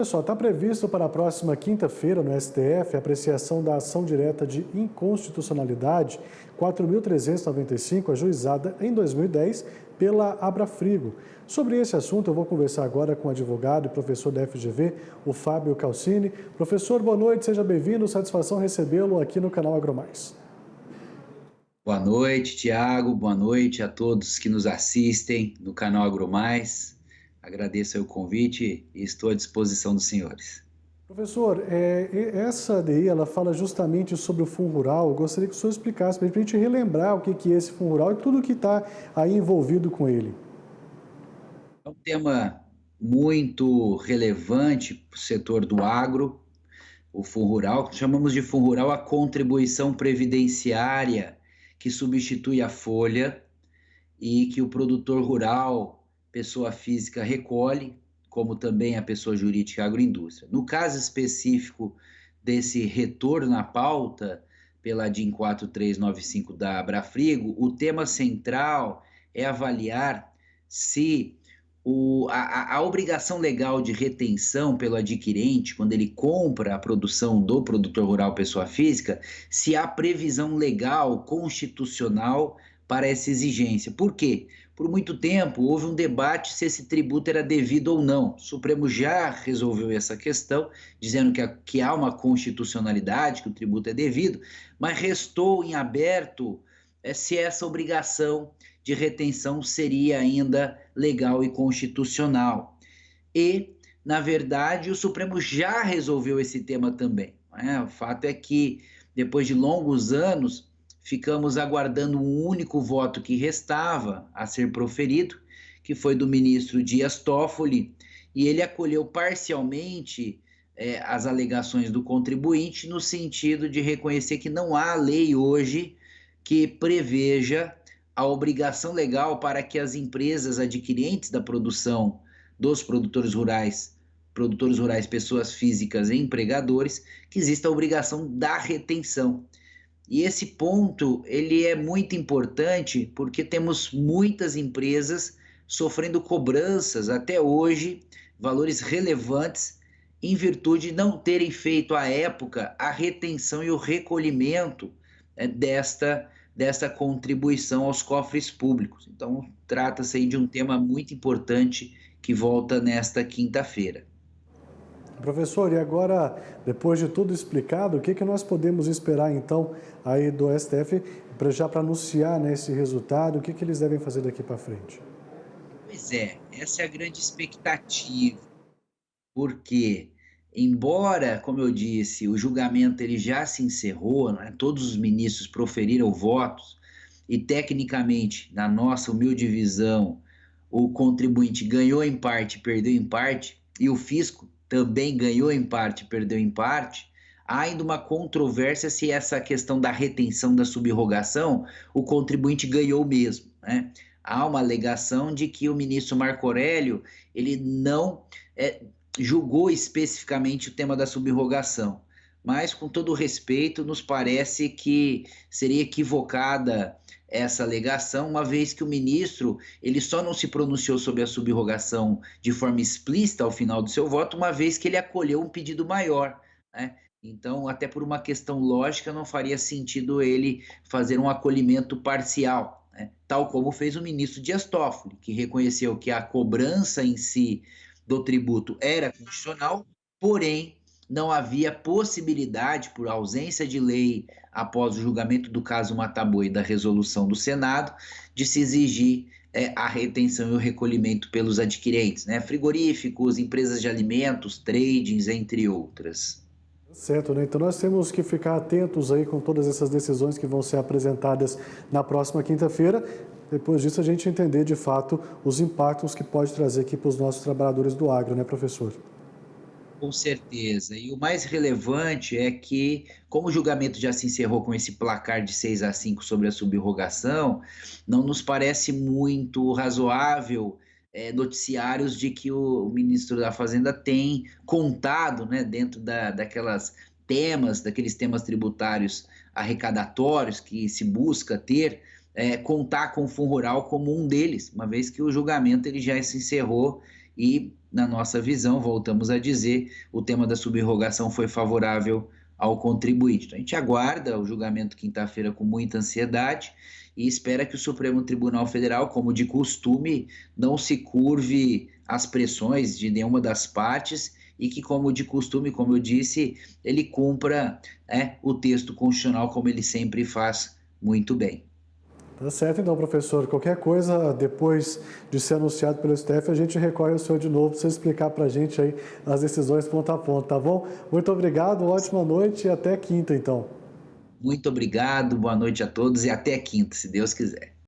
Pessoal, está previsto para a próxima quinta-feira no STF a apreciação da ação direta de inconstitucionalidade 4.395, ajuizada em 2010 pela Abrafrigo. Sobre esse assunto, eu vou conversar agora com o advogado e professor da FGV, o Fábio Calcini. Professor, boa noite, seja bem-vindo, satisfação recebê-lo aqui no canal AgroMais. Boa noite, Tiago. Boa noite a todos que nos assistem no canal AgroMais. Agradeço aí o convite e estou à disposição dos senhores. Professor, essa ADI ela fala justamente sobre o Fundo Rural. Eu gostaria que o senhor explicasse para a gente relembrar o que é esse Fundo Rural e tudo que está aí envolvido com ele. É um tema muito relevante para o setor do agro, o Fundo Rural. Chamamos de Fundo Rural a contribuição previdenciária que substitui a folha e que o produtor rural, pessoa física, recolhe, como também a pessoa jurídica agroindústria. No caso específico desse retorno à pauta pela DIN 4395 da Abrafrigo, o tema central é avaliar se a obrigação legal de retenção pelo adquirente, quando ele compra a produção do produtor rural pessoa física, se há previsão legal, constitucional para essa exigência. Por quê? Por muito tempo houve um debate se esse tributo era devido ou não. O Supremo já resolveu essa questão, dizendo que há uma constitucionalidade, que o tributo é devido, mas restou em aberto se essa obrigação de retenção seria ainda legal e constitucional. E, na verdade, o Supremo já resolveu esse tema também. O fato é que, depois de longos anos, ficamos aguardando um único voto que restava a ser proferido, que foi do ministro Dias Toffoli, e ele acolheu parcialmente as alegações do contribuinte, no sentido de reconhecer que não há lei hoje que preveja a obrigação legal para que as empresas adquirentes da produção dos produtores rurais, pessoas físicas e empregadores, que exista a obrigação da retenção. E esse ponto, ele é muito importante porque temos muitas empresas sofrendo cobranças até hoje, valores relevantes, em virtude de não terem feito à época a retenção e o recolhimento desta contribuição aos cofres públicos. Então, trata-se aí de um tema muito importante que volta nesta quinta-feira. Professor, e agora, depois de tudo explicado, o que nós podemos esperar então aí do STF já para anunciar, né, esse resultado? O que eles devem fazer daqui para frente? Pois é, essa é a grande expectativa, porque, embora, como eu disse, o julgamento ele já se encerrou, né, todos os ministros proferiram votos, e tecnicamente, na nossa humilde visão, o contribuinte ganhou em parte, perdeu em parte, e o fisco também ganhou em parte, perdeu em parte. Há ainda uma controvérsia se essa questão da retenção da subrogação, o contribuinte ganhou mesmo, né? Há uma alegação de que o ministro Marco Aurélio, ele não julgou especificamente o tema da subrogação, mas com todo respeito, nos parece que seria equivocada essa alegação, uma vez que o ministro ele só não se pronunciou sobre a subrogação de forma explícita ao final do seu voto, uma vez que ele acolheu um pedido maior, né? Então, até por uma questão lógica, não faria sentido ele fazer um acolhimento parcial, né? Tal como fez o ministro Dias Toffoli, que reconheceu que a cobrança em si do tributo era constitucional, porém não havia possibilidade, por ausência de lei após o julgamento do caso Mataboe e da resolução do Senado, de se exigir a retenção e o recolhimento pelos adquirentes, né? Frigoríficos, empresas de alimentos, tradings, entre outras. Certo, né? Então nós temos que ficar atentos aí com todas essas decisões que vão ser apresentadas na próxima quinta-feira. Depois disso a gente entender de fato os impactos que pode trazer aqui para os nossos trabalhadores do agro, né, professor? Com certeza. E o mais relevante é que, como o julgamento já se encerrou com esse placar de 6-5 sobre a subrogação, não nos parece muito razoável noticiários de que o ministro da Fazenda tem contado, né, dentro daqueles temas tributários arrecadatórios que se busca ter, contar com o Fundo Rural como um deles, uma vez que o julgamento ele já se encerrou e, na nossa visão, voltamos a dizer, o tema da subrogação foi favorável ao contribuinte. Então, a gente aguarda o julgamento quinta-feira com muita ansiedade e espera que o Supremo Tribunal Federal, como de costume, não se curve às pressões de nenhuma das partes e que, como de costume, como eu disse, ele cumpra o texto constitucional como ele sempre faz muito bem. Tá certo, então, professor. Qualquer coisa, depois de ser anunciado pelo STF, a gente recorre ao senhor de novo para você explicar para a gente aí as decisões ponto a ponto, tá bom? Muito obrigado, ótima noite e até quinta, então. Muito obrigado, boa noite a todos e até quinta, se Deus quiser.